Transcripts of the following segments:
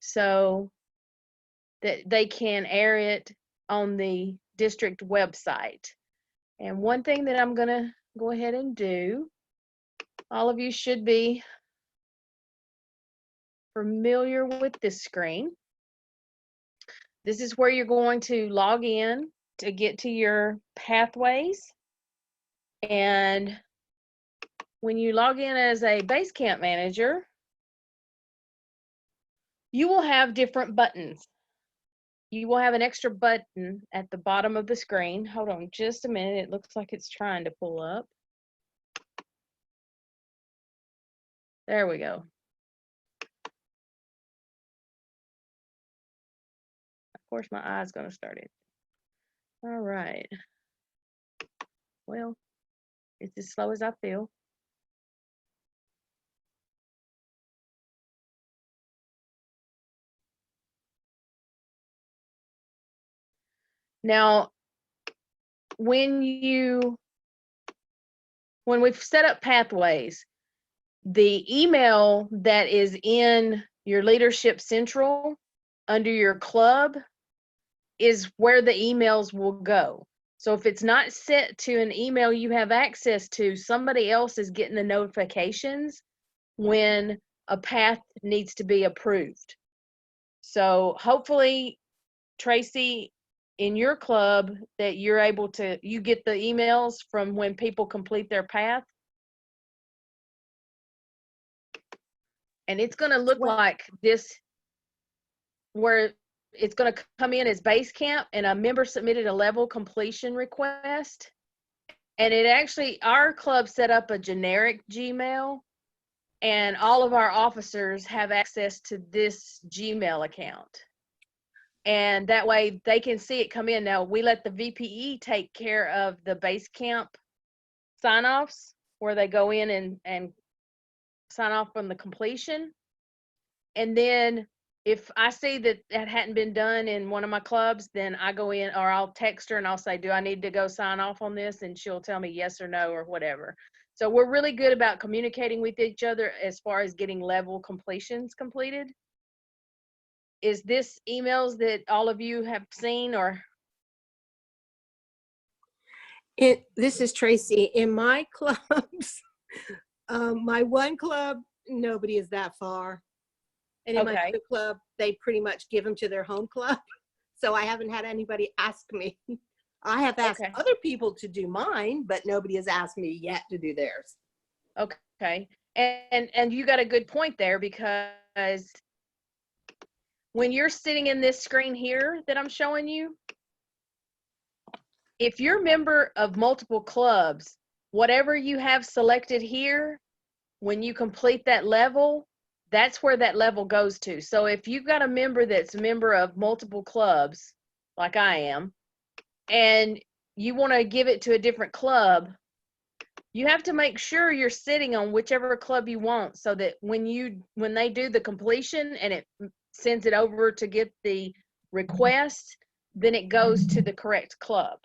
so that they can air it on the district website. And one thing that I'm going to go ahead and do, all of you should be familiar with this screen. This is where you're going to log in to get to your pathways. And when you log in as a Basecamp manager, you will have different buttons. You will have an extra button at the bottom of the screen. Hold on just a minute. It looks like it's trying to pull up. There we go. Of course, my eye's going to start it. All right. Well, it's as slow as I feel. Now, when we've set up pathways, the email that is in your Leadership Central under your club is where the emails will go. So if it's not set to an email you have access to, somebody else is getting the notifications when a path needs to be approved. So hopefully, Tracy, in your club, that you're able to, you get the emails from when people complete their path. And it's going to look like this, where it's going to come in as Basecamp, and a member submitted a level completion request. And it actually, our club set up a generic Gmail, and all of our officers have access to this Gmail account. And that way they can see it come in. Now, we let the VPE take care of the Basecamp sign-offs, where they go in and sign off on the completion. And then if I see that that hadn't been done in one of my clubs, then I go in, or I'll text her and I'll say, do I need to go sign off on this? And she'll tell me yes or no or whatever. So we're really good about communicating with each other as far as getting level completions completed. Is this emails that all of you have seen, or? This is Tracy. In my clubs, my one club, nobody is that far. And in my other club, they pretty much give them to their home club. So I haven't had anybody ask me. I have asked other people to do mine, but nobody has asked me yet to do theirs. Okay. And you got a good point there, because when you're sitting in this screen here that I'm showing you, if you're a member of multiple clubs, whatever you have selected here, when you complete that level, that's where that level goes to. So if you've got a member that's a member of multiple clubs, like I am, and you want to give it to a different club, you have to make sure you're sitting on whichever club you want, so that when they do the completion and it sends it over to get the request, then it goes to the correct club.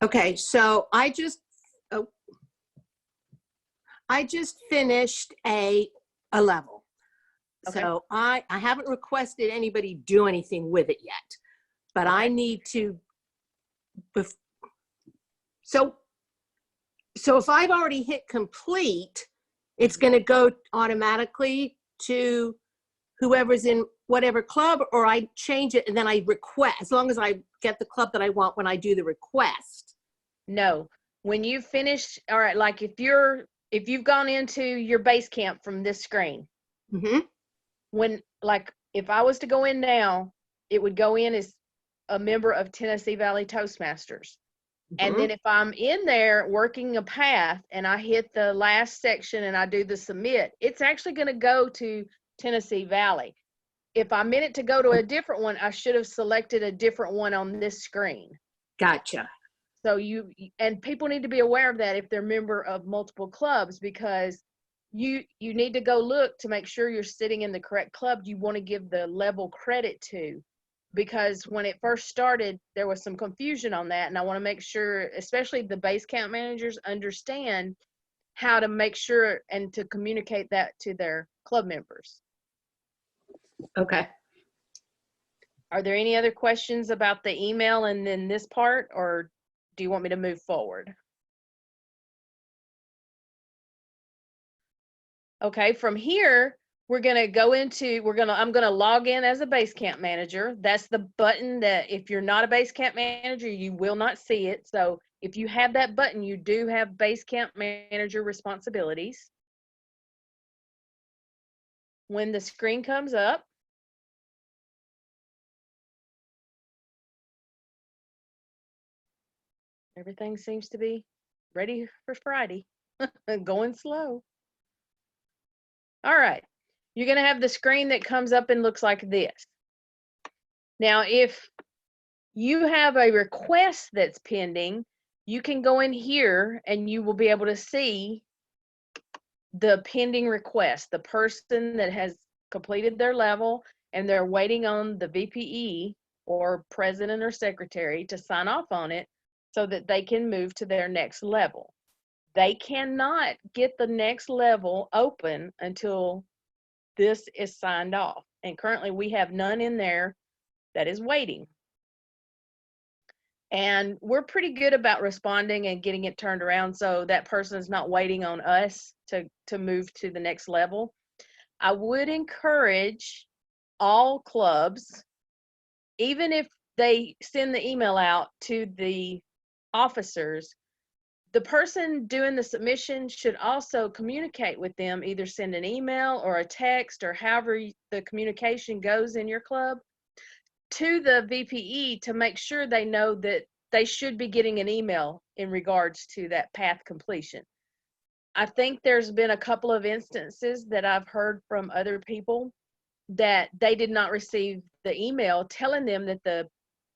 Okay, so I just finished a level. Okay. So I haven't requested anybody do anything with it yet, but I need to. So if I've already hit complete, it's going to go automatically to whoever's in whatever club, or I change it and then I request, as long as I get the club that I want when I do the request. No, when you finish, all right, like if you've gone into your Basecamp from this screen, when, like, if I was to go in now, it would go in as a member of Tennessee Valley Toastmasters. And then if I'm in there working a path and I hit the last section and I do the submit, it's actually going to go to Tennessee Valley. If I'm in it to go to a different one, I should have selected a different one on this screen. Gotcha. So and people need to be aware of that if they're a member of multiple clubs, because you need to go look to make sure you're sitting in the correct club you want to give the level credit to. Because when it first started, there was some confusion on that. And I want to make sure, especially the Basecamp managers, understand how to make sure and to communicate that to their club members. Okay. Are there any other questions about the email and then this part, or do you want me to move forward? Okay, from here, we're gonna go into, I'm gonna log in as a Basecamp manager. That's the button that if you're not a Basecamp manager, you will not see it. So if you have that button, you do have Basecamp manager responsibilities. When the screen comes up, everything seems to be ready for Friday, going slow. All right, you're gonna have the screen that comes up and looks like this. Now, if you have a request that's pending, you can go in here and you will be able to see the pending request, the person that has completed their level and they're waiting on the VPE or president or secretary to sign off on it so that they can move to their next level. They cannot get the next level open until this is signed off. And currently we have none in there that is waiting. And we're pretty good about responding and getting it turned around so that person is not waiting on us to move to the next level. I would encourage all clubs, even if they send the email out to the officers, the person doing the submission should also communicate with them, either send an email or a text or however the communication goes in your club to the VPE to make sure they know that they should be getting an email in regards to that path completion. I think there's been a couple of instances that I've heard from other people that they did not receive the email telling them that the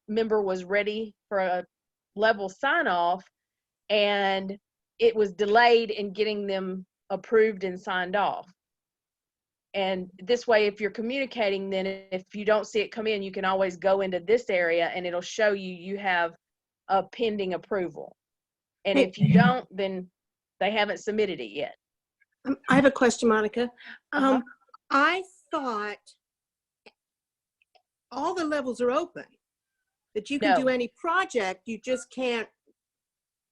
member was ready for a level sign off, and it was delayed in getting them approved and signed off. And this way, if you're communicating, then if you don't see it come in, you can always go into this area and it'll show you you have a pending approval. And if you don't, then they haven't submitted it yet. I have a question, Monica. I thought all the levels are open, that you can do any project, you just can't.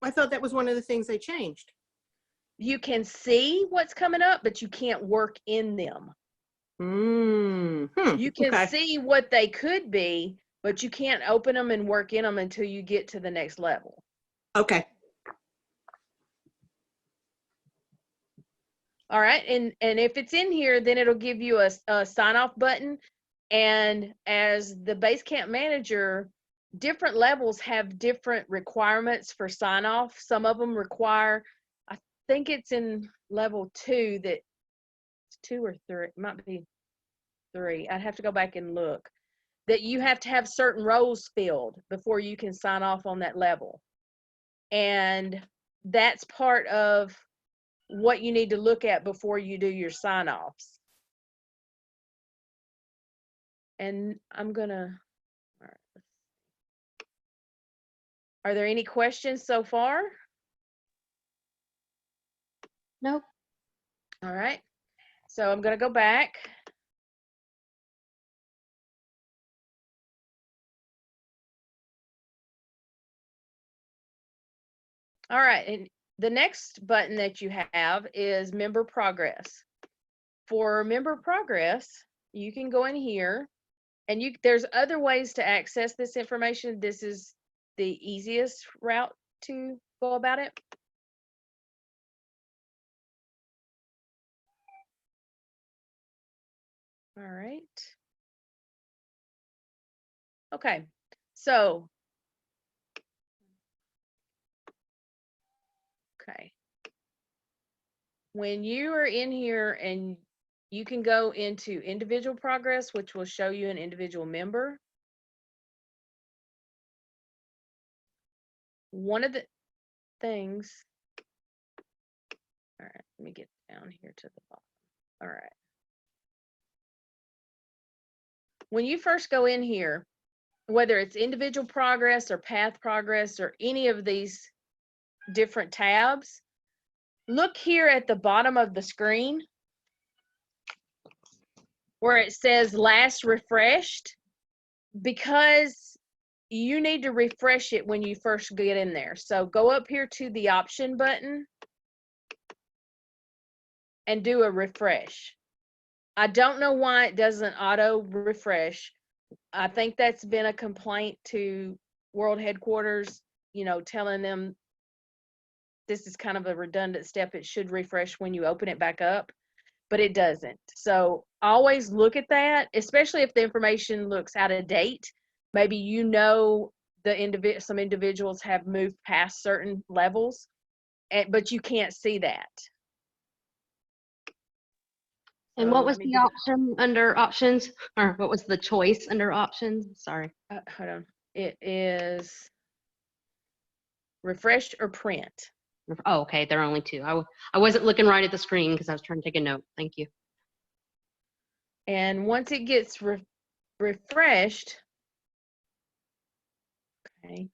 I thought that was one of the things they changed. You can see what's coming up, but you can't work in them. You can see what they could be, but you can't open them and work in them until you get to the next level. Okay. All right, and if it's in here, then it'll give you a sign-off button. And as the Basecamp manager, different levels have different requirements for sign-off. Some of them require, I think it's in level 2 that 2 or 3, it might be 3. I'd have to go back and look. That you have to have certain roles filled before you can sign off on that level. And that's part of what you need to look at before you do your sign-offs. And I'm gonna, all right. Are there any questions so far? Nope. All right, so I'm gonna go back. All right, and the next button that you have is member progress. For member progress, you can go in here and there's other ways to access this information. This is the easiest route to go about it. All right. Okay, so, okay. When you are in here and you can go into individual progress, which will show you an individual member. One of the things, all right, let me get down here to the bottom. All right. When you first go in here, whether it's individual progress or path progress or any of these different tabs, look here at the bottom of the screen where it says last refreshed, because you need to refresh it when you first get in there. So go up here to the option button and do a refresh. I don't know why it doesn't auto refresh. I think that's been a complaint to World Headquarters, you know, telling them this is kind of a redundant step. It should refresh when you open it back up, but it doesn't. So always look at that, especially if the information looks out of date. Maybe you know some individuals have moved past certain levels, but you can't see that. And So what was let me the do that. option under options, or what was the choice under options? Sorry. Hold on. It is refresh or print. Oh, okay. There are only two. I wasn't looking right at the screen because I was trying to take a note. Thank you. And once it gets refreshed, okay,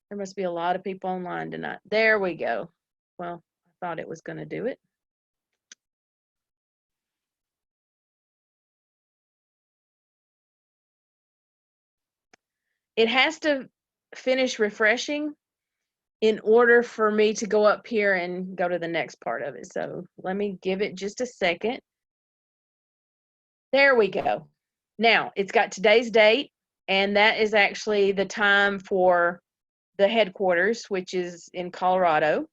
there must be a lot of people online tonight. There we go. Well, I thought it was going to do it. It has to finish refreshing in order for me to go up here and go to the next part of it. So let me give it just a second. There we go. Now it's got today's date, and that is actually the time for the headquarters, which is in Colorado.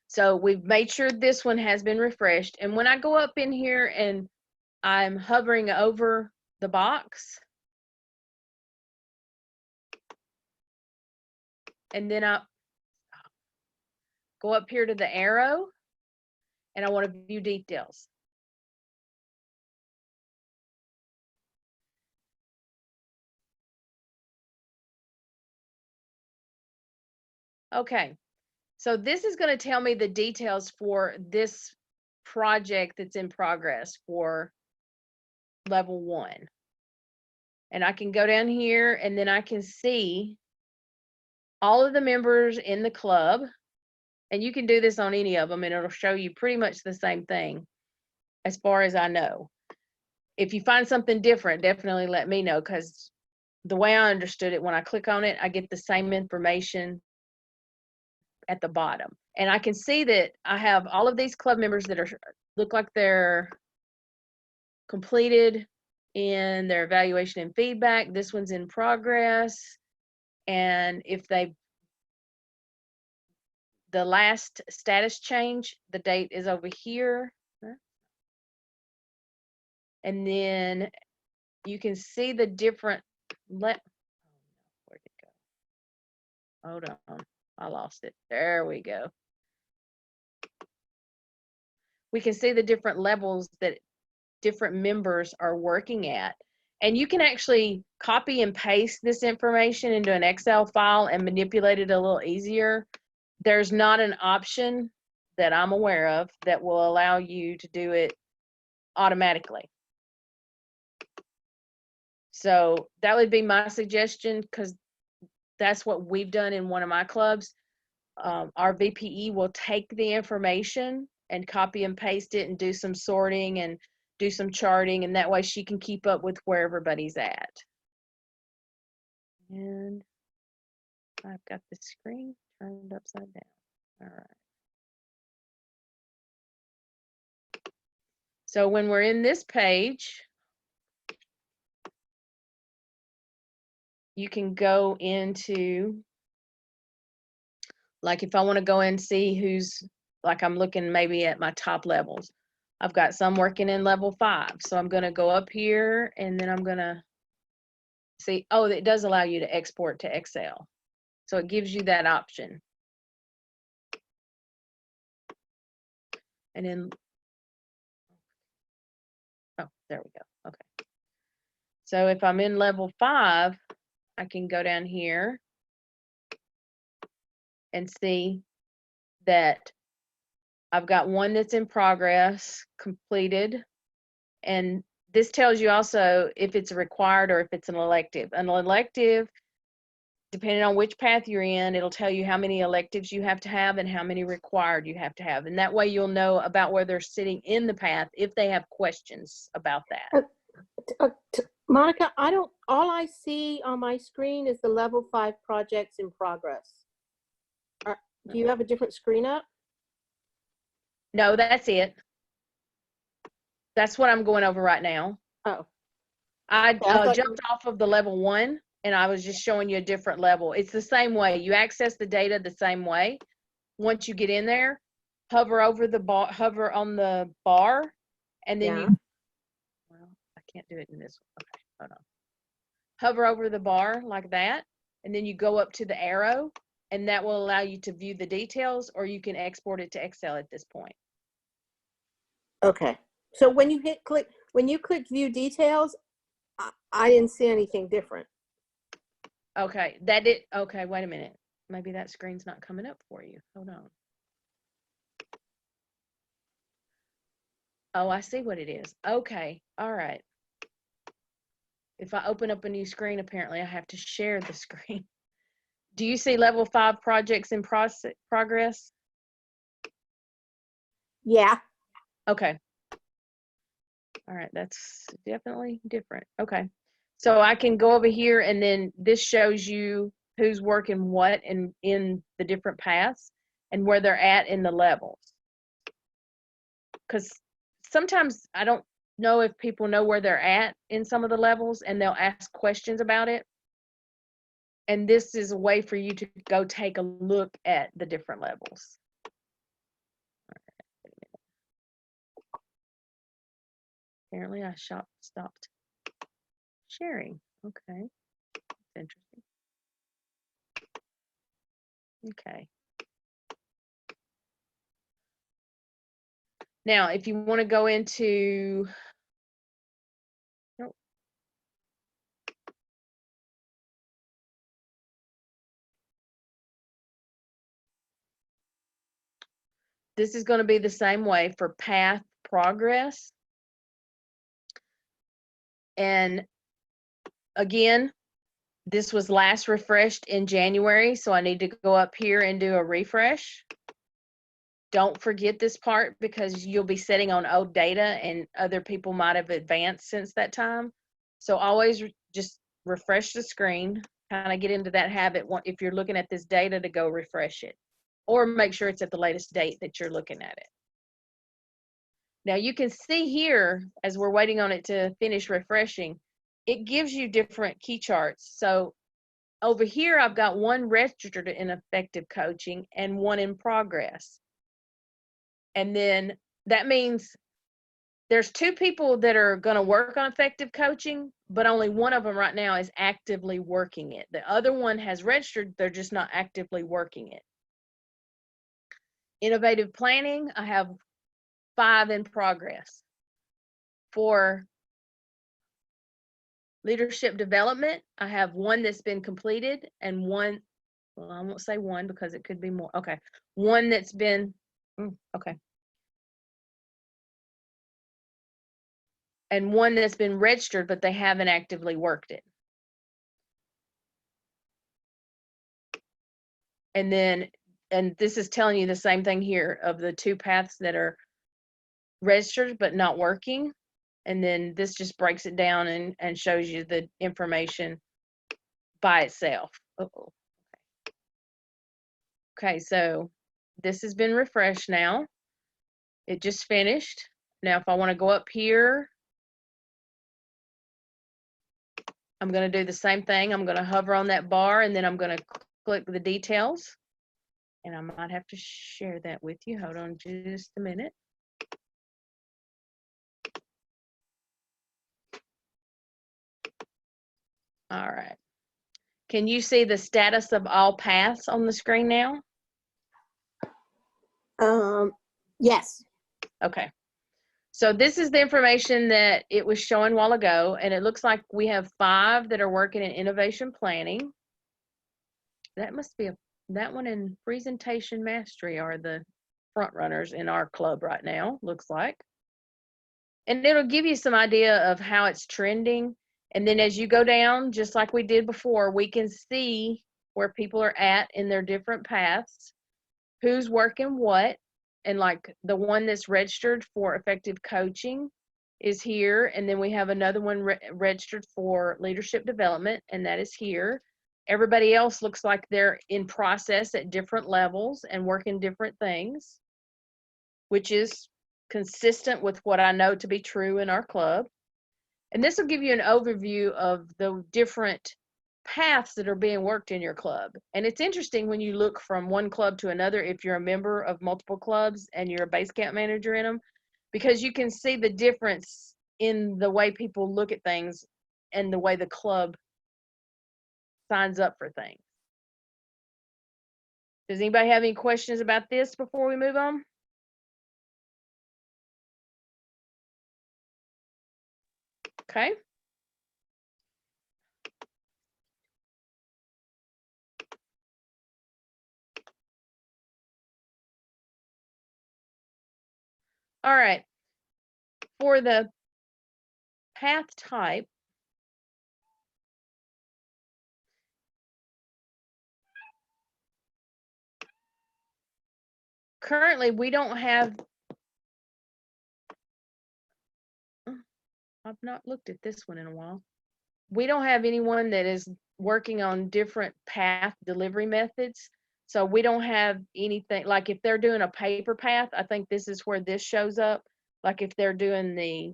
So we've made sure this one has been refreshed. And when I go up in here and I'm hovering over the box, and then I go up here to the arrow, and I want to view details. Okay, so this is going to tell me the details for this project that's in progress for level 1. And I can go down here and then I can see all of the members in the club. And you can do this on any of them and it'll show you pretty much the same thing as far as I know. If you find something different, definitely let me know, because the way I understood it, when I click on it, I get the same information at the bottom. And I can see that I have all of these club members that look like they're completed in their evaluation and feedback. This one's in progress. And if the last status change, the date is over here. And then you can see the different, where'd it go? Hold on, I lost it. There we go. We can see the different levels that different members are working at. And you can actually copy and paste this information into an Excel file and manipulate it a little easier. There's not an option that I'm aware of that will allow you to do it automatically. So that would be my suggestion, because that's what we've done in one of my clubs. Our VPE will take the information and copy and paste it and do some sorting and do some charting, and that way she can keep up with where everybody's at. And I've got the screen turned upside down. All right. So when we're in this page, you can go into, like if I want to go and see who's, like I'm looking maybe at my top levels. I've got some working in level 5. So I'm going to go up here and then I'm going to see, oh, it does allow you to export to Excel. So it gives you that option. And then, oh, there we go. Okay. So if I'm in level 5, I can go down here and see that I've got one that's in progress, completed, and this tells you also if it's required or if it's an elective. An elective depending on which path you're in, it'll tell you how many electives you have to have and how many required you have to have. And that way you'll know about where they're sitting in the path if they have questions about that. Monica, all I see on my screen is the level 5 projects in progress. Do you have a different screen up? No, that's it. That's what I'm going over right now. Oh. I thought jumped off of the level 1 and I was just showing you a different level. It's the same way. You access the data the same way. Once you get in there, hover over the bar, hover on the bar, and then well, I can't do it in this one. Okay, hold on. Hover over the bar like that, and then you go up to the arrow, and that will allow you to view the details, or you can export it to Excel at this point. Okay. So when you click view details, I didn't see anything different. Okay, okay, wait a minute. Maybe that screen's not coming up for you. Hold on. Oh, I see what it is. Okay, all right. If I open up a new screen, apparently I have to share the screen. Do you see level 5 projects in progress? Yeah. Okay. All right, that's definitely different. Okay. So I can go over here and then this shows you who's working what in the different paths and where they're at in the levels. Because sometimes I don't know if people know where they're at in some of the levels and they'll ask questions about it. And this is a way for you to go take a look at the different levels. Apparently I stopped sharing. Okay, that's interesting. Okay. Now, if you want to go into, nope. This is going to be the same way for path progress. And again, this was last refreshed in January, so I need to go up here and do a refresh. Don't forget this part because you'll be sitting on old data and other people might have advanced since that time. So always just refresh the screen, kind of get into that habit if you're looking at this data to go refresh it, or make sure it's at the latest date that you're looking at it. Now you can see here, as we're waiting on it to finish refreshing, it gives you different key charts. So over here, I've got one registered in effective coaching and one in progress. And then that means there's 2 people that are going to work on effective coaching, but only one of them right now is actively working it. The other one has registered, they're just not actively working it. Innovative planning, I have 5 in progress. For leadership development, I have 1 that's been completed and 1, well, I won't say 1 because it could be more. Okay. 1 that's been, okay. And 1 that's been registered, but they haven't actively worked it. And then, and this is telling you the same thing here of the 2 paths that are registered but not working. And then this just breaks it down and shows you the information by itself. Uh-oh. Okay, so this has been refreshed now. It just finished. Now, if I want to go up here, I'm going to do the same thing. I'm going to hover on that bar and then I'm going to click the details. And I might have to share that with you. Hold on just a minute. All right. Can you see the status of all paths on the screen now? Yes. Okay. So this is the information that it was showing a while ago, and it looks like we have 5 that are working in innovation planning. That must be that one in presentation mastery are the front runners in our club right now, looks like. And it'll give you some idea of how it's trending. And then as you go down, just like we did before, we can see where people are at in their different paths, who's working what, and like the one that's registered for effective coaching is here, and then we have another one registered for leadership development, and that is here. Everybody else looks like they're in process at different levels and working different things, which is consistent with what I know to be true in our club. And this will give you an overview of the different paths that are being worked in your club. And it's interesting when you look from one club to another, if you're a member of multiple clubs and you're a base camp manager in them, because you can see the difference in the way people look at things and the way the club signs up for things. Does anybody have any questions about this before we move on? Okay. All right. For the path type, currently we don't have, I've not looked at this one in a while. We don't have anyone that is working on different path delivery methods. So we don't have anything, like if they're doing a paper path, I think this is where this shows up. Like if they're doing the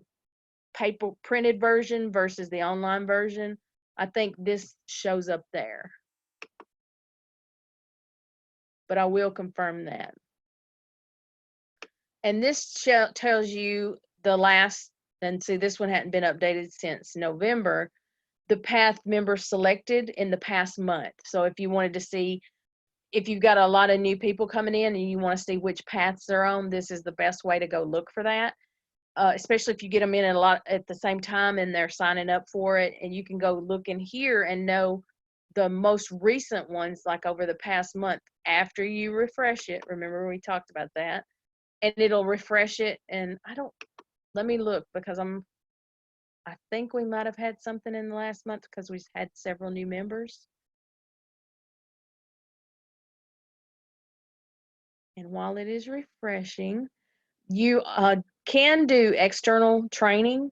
paper printed version versus the online version, I think this shows up there. But I will confirm that. And this tells you the last, and see this one hadn't been updated since November, the path members selected in the past month. So if you wanted to see, if you've got a lot of new people coming in and you want to see which paths they're on, this is the best way to go look for that. Especially if you get them in a lot at the same time and they're signing up for it, and you can go look in here and know the most recent ones, like over the past month after you refresh it. Remember we talked about that, and it'll refresh it. And let me look, because I think we might have had something in the last month because we've had several new members. And while it is refreshing, you can do external training,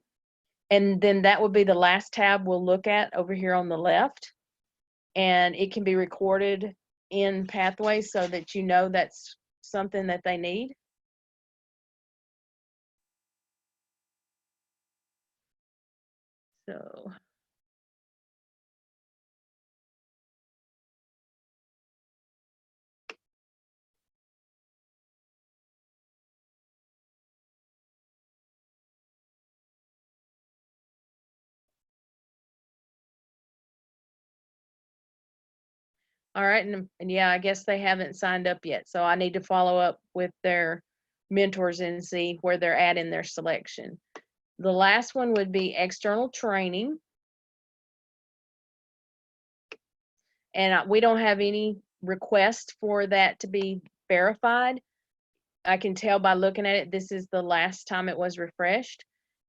and then that would be the last tab we'll look at over here on the left. And it can be recorded in Pathways so that you know that's something that they need. So all right, and yeah, I guess they haven't signed up yet. So I need to follow up with their mentors and see where they're at in their selection. The last one would be external training. And we don't have any request for that to be verified. I can tell by looking at it, this is the last time it was refreshed.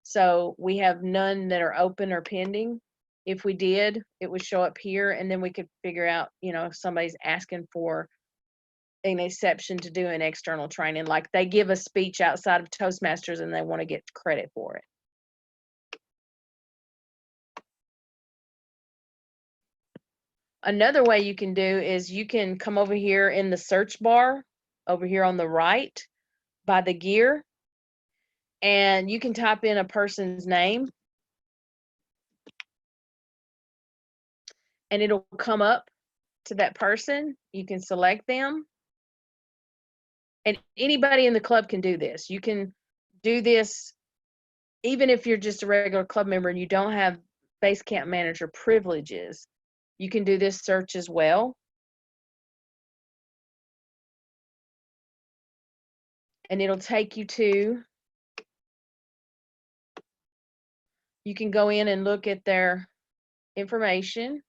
So we have none that are open or pending. If we did, it would show up here, and then we could figure out, if somebody's asking for an exception to do an external training, like they give a speech outside of Toastmasters and they want to get credit for it. Another way you can do is you can come over here in the search bar over here on the right by the gear, and you can type in a person's name and it'll come up to that person. You can select them, and anybody in the club can do this. You can do this even if you're just a regular club member and you don't have base camp manager privileges. You can do this search as well. And it'll take you to, you can go in and look at their information.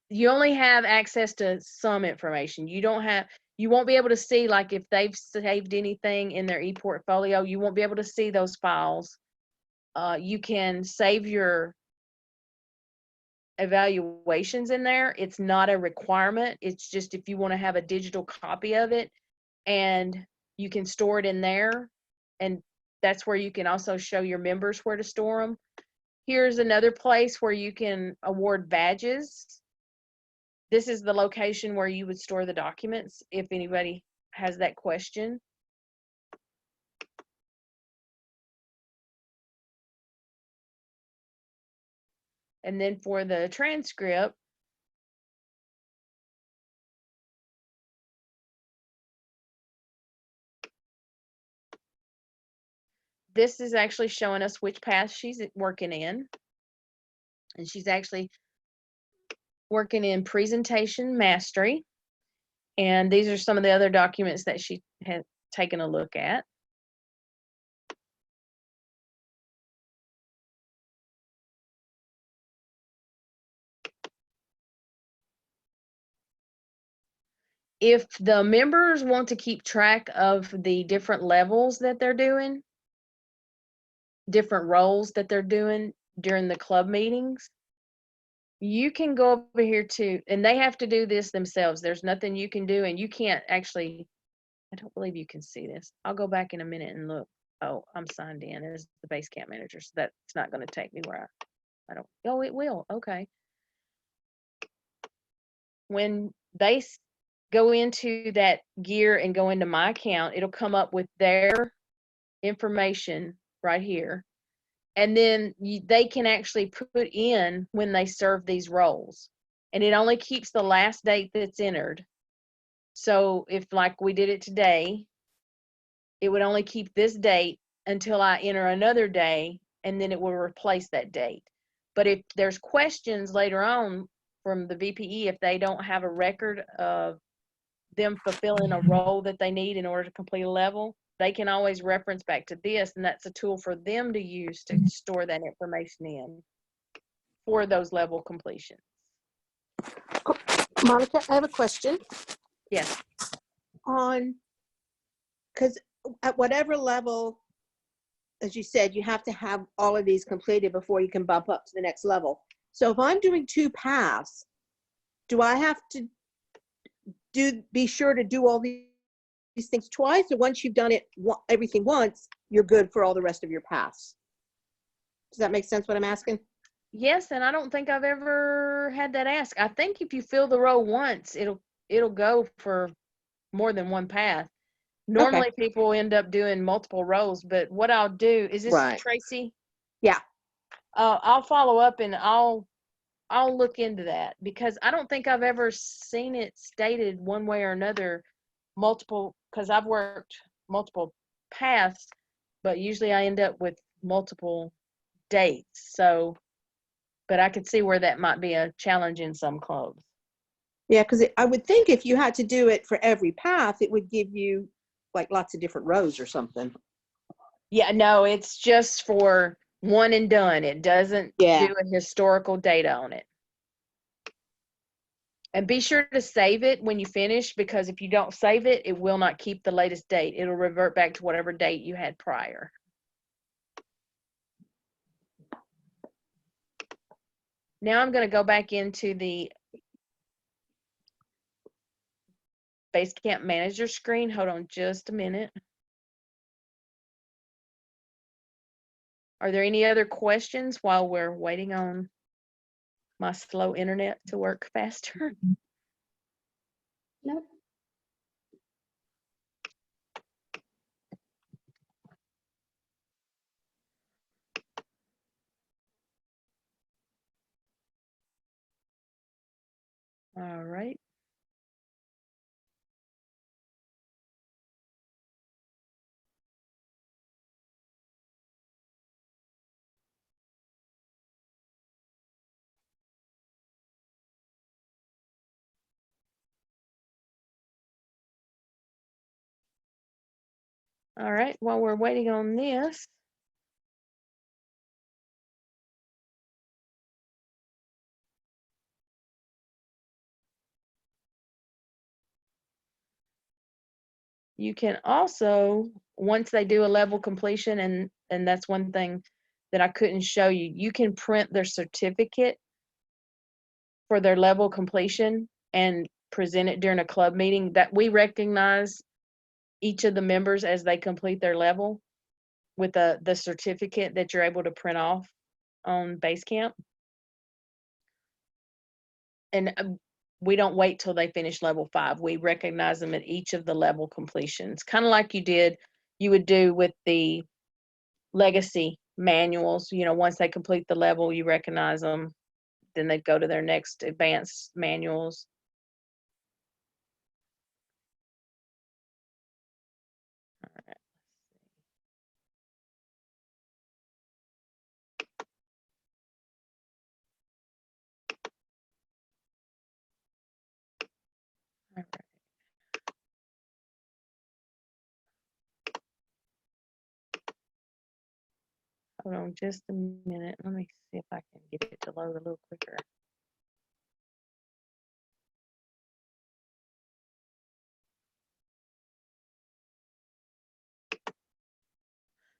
You only have access to some information. You won't be able to see, like if they've saved anything in their e-portfolio, you won't be able to see those files. You can save your evaluations in there. It's not a requirement. It's just if you want to have a digital copy of it, and you can store it in there, and that's where you can also show your members where to store them. Here's another place where you can award badges. This is the location where you would store the documents if anybody has that question. And then for the transcript, this is actually showing us which path she's working in. And she's actually working in presentation mastery. And these are some of the other documents that she had taken a look at. If the members want to keep track of the different levels that they're doing, different roles that they're doing during the club meetings, you can go over here too, and they have to do this themselves. There's nothing you can do, and you can't actually, I don't believe you can see this. I'll go back in a minute and look. Oh, I'm signed in as the base camp manager, so that's not going to take me where I don't, oh, it will. Okay. When they go into that gear and go into my account, it'll come up with their information right here. And then they can actually put in when they serve these roles. And it only keeps the last date that's entered. So if like we did it today, it would only keep this date until I enter another day, and then it will replace that date. But if there's questions later on from the VPE, if they don't have a record of them fulfilling a role that they need in order to complete a level, they can always reference back to this, and that's a tool for them to use to store that information in for those level completions. Monica, I have a question. Yes. Because at whatever level, as you said, you have to have all of these completed before you can bump up to the next level. So if I'm doing 2 paths, do I have to be sure to do all these things twice, or once you've done it everything once, you're good for all the rest of your paths? Does that make sense what I'm asking? Yes, and I don't think I've ever had that asked. I think if you fill the role once, it'll go for more than one path. Normally people end up doing multiple roles, but what I'll do is this Right. Tracy? Yeah. I'll follow up and I'll look into that, because I don't think I've ever seen it stated one way or another, multiple, because I've worked multiple paths, but usually I end up with multiple dates. So, but I could see where that might be a challenge in some clubs. Yeah, because I would think if you had to do it for every path, it would give you like lots of different rows or something. Yeah, no, it's just for one and done. It doesn't do a historical data on it. And be sure to save it when you finish, because if you don't save it, it will not keep the latest date. It'll revert back to whatever date you had prior. Now I'm going to go back into the Basecamp Manager screen. Hold on just a minute. Are there any other questions while we're waiting on my slow internet to work faster? Nope. All right. All right, while we're waiting on this, you can also, once they do a level completion, and that's one thing that I couldn't show you, you can print their certificate for their level completion and present it during a club meeting, that we recognize each of the members as they complete their level with the certificate that you're able to print off on Basecamp. And we don't wait till they finish level 5. We recognize them at each of the level completions, kind of like you would do with the legacy manuals. You know, once they complete the level, you recognize them, then they go to their next advanced manuals. All right. Hold on just a minute. Let me see if I can get it to load a little quicker.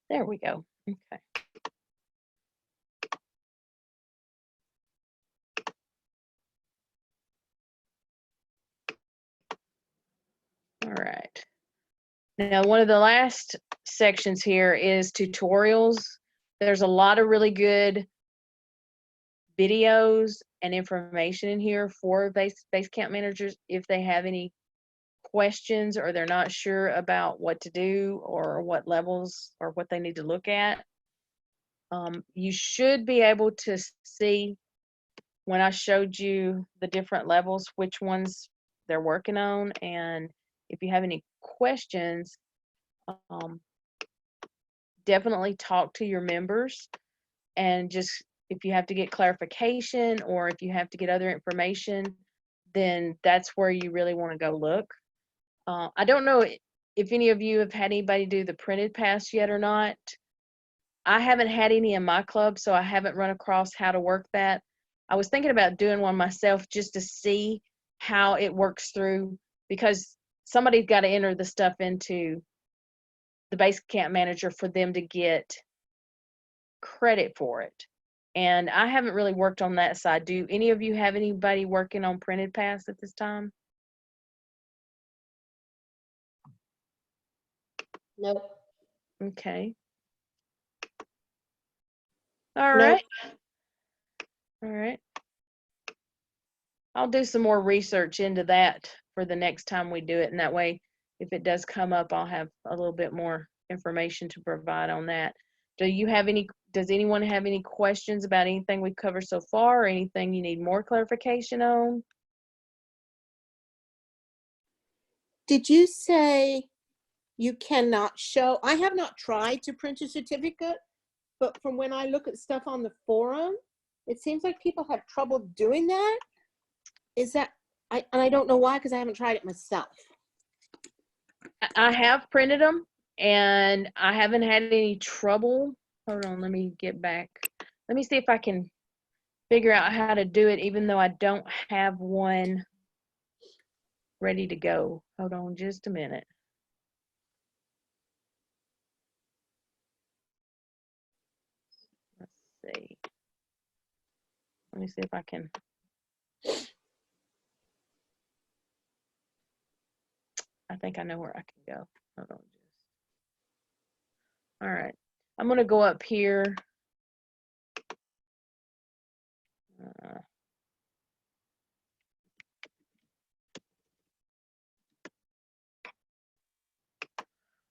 There we go. Okay. All right. Now, one of the last sections here is tutorials. There's a lot of really good videos and information in here for Basecamp managers if they have any questions or they're not sure about what to do or what levels or what they need to look at. You should be able to see when I showed you the different levels, which ones they're working on. And if you have any questions, definitely talk to your members, and just if you have to get clarification or if you have to get other information, then that's where you really want to go look. I don't know if any of you have had anybody do the printed pass yet or not. I haven't had any in my club, so I haven't run across how to work that. I was thinking about doing one myself just to see how it works through, because somebody's got to enter the stuff into the Basecamp manager for them to get credit for it. And I haven't really worked on that side. Do any of you have anybody working on printed pass at this time? Nope. Okay. All Nope. right. All right. I'll do some more research into that for the next time we do it. And that way, if it does come up, I'll have a little bit more information to provide on that. Does anyone have any questions about anything we've covered so far, or anything you need more clarification on? Did you say you cannot show? I have not tried to print a certificate, but from when I look at stuff on the forum, it seems like people have trouble doing that. Is that, and I don't know why, because I haven't tried it myself. I have printed them and I haven't had any trouble. Hold on, let me get back. Let me see if I can figure out how to do it, even though I don't have one ready to go. Hold on just a minute. Let's see. Let me see if I can. I think I know where I can go. Hold on. All right. I'm going to go up here.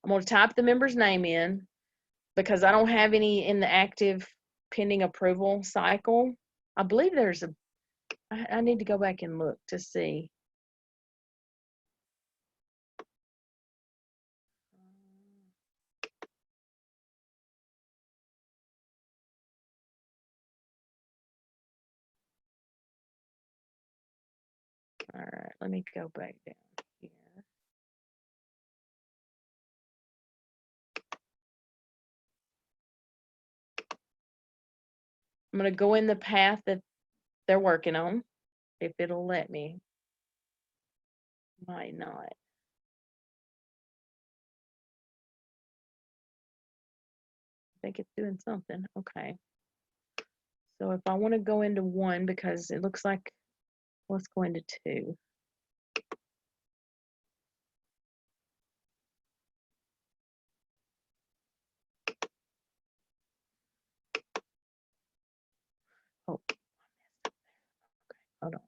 I'm going to type the member's name in because I don't have any in the active pending approval cycle. I believe there's I need to go back and look to see. All right, let me go back down here. I'm going to go in the path that they're working on, if it'll let me. Might not. I think it's doing something. Okay. So if I want to go into one, because it looks like Let's go into 2. Oh, okay, hold on.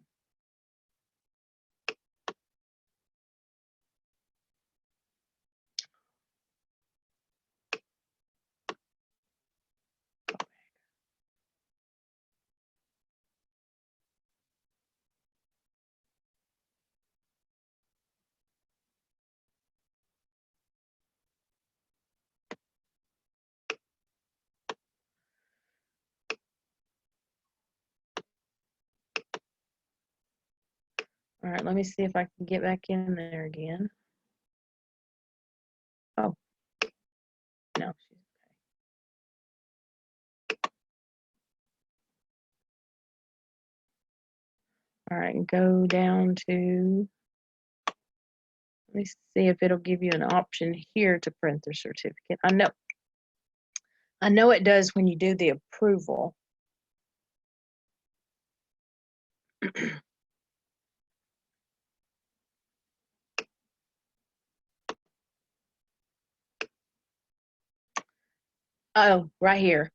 All right, let me see if I can get back in there again. Oh, no, she's okay. All right, go down to, let me see if it'll give you an option here to print the certificate. I know it does when you do the approval. Oh, right here.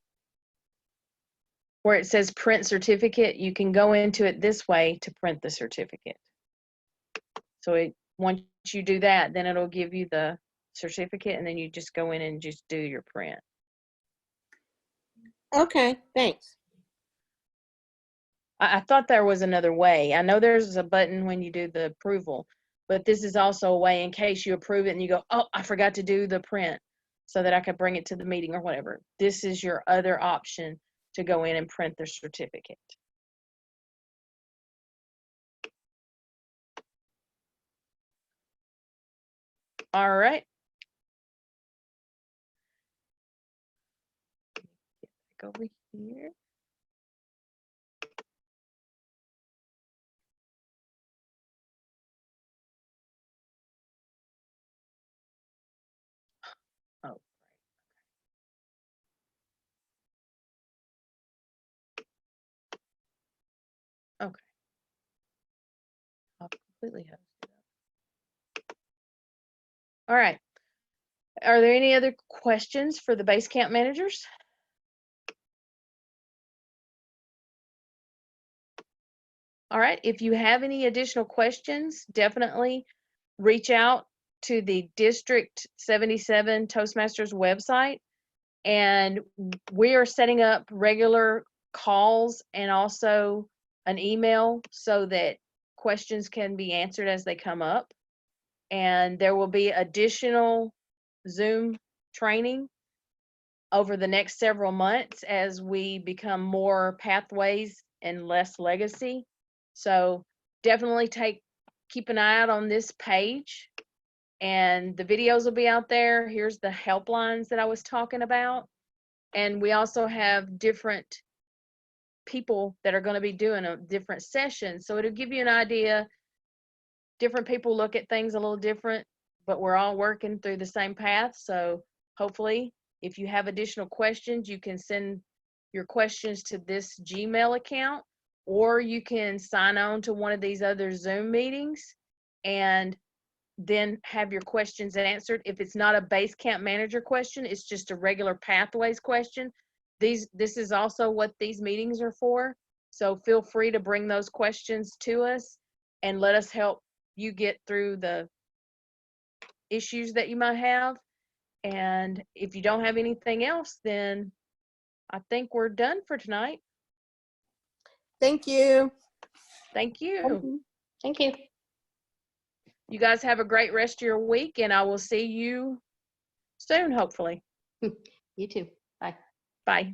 Where it says print certificate, you can go into it this way to print the certificate. So once you do that, then it'll give you the certificate, and then you just go in and just do your print. Okay, thanks. I thought there was another way. I know there's a button when you do the approval, but this is also a way in case you approve it and you go, oh, I forgot to do the print so that I could bring it to the meeting or whatever. This is your other option to go in and print the certificate. All right. Get back over here. Oh, okay. I'll completely host it up. All right. Are there any other questions for the Basecamp managers? All right. If you have any additional questions, definitely reach out to the District 77 Toastmasters website. And we are setting up regular calls and also an email so that questions can be answered as they come up. And there will be additional Zoom training over the next several months as we become more pathways and less legacy. So definitely keep an eye out on this page, and the videos will be out there. Here's the helplines that I was talking about. And we also have different people that are going to be doing a different session. So it'll give you an idea. Different people look at things a little different, but we're all working through the same path. So hopefully, if you have additional questions, you can send your questions to this Gmail account, or you can sign on to one of these other Zoom meetings and then have your questions answered. If it's not a Basecamp manager question, it's just a regular pathways question. This is also what these meetings are for. So feel free to bring those questions to us and let us help you get through the issues that you might have. And if you don't have anything else, then I think we're done for tonight. Thank you. Thank you. Thank you. You guys have a great rest of your week, and I will see you soon, hopefully. You too. Bye. Bye.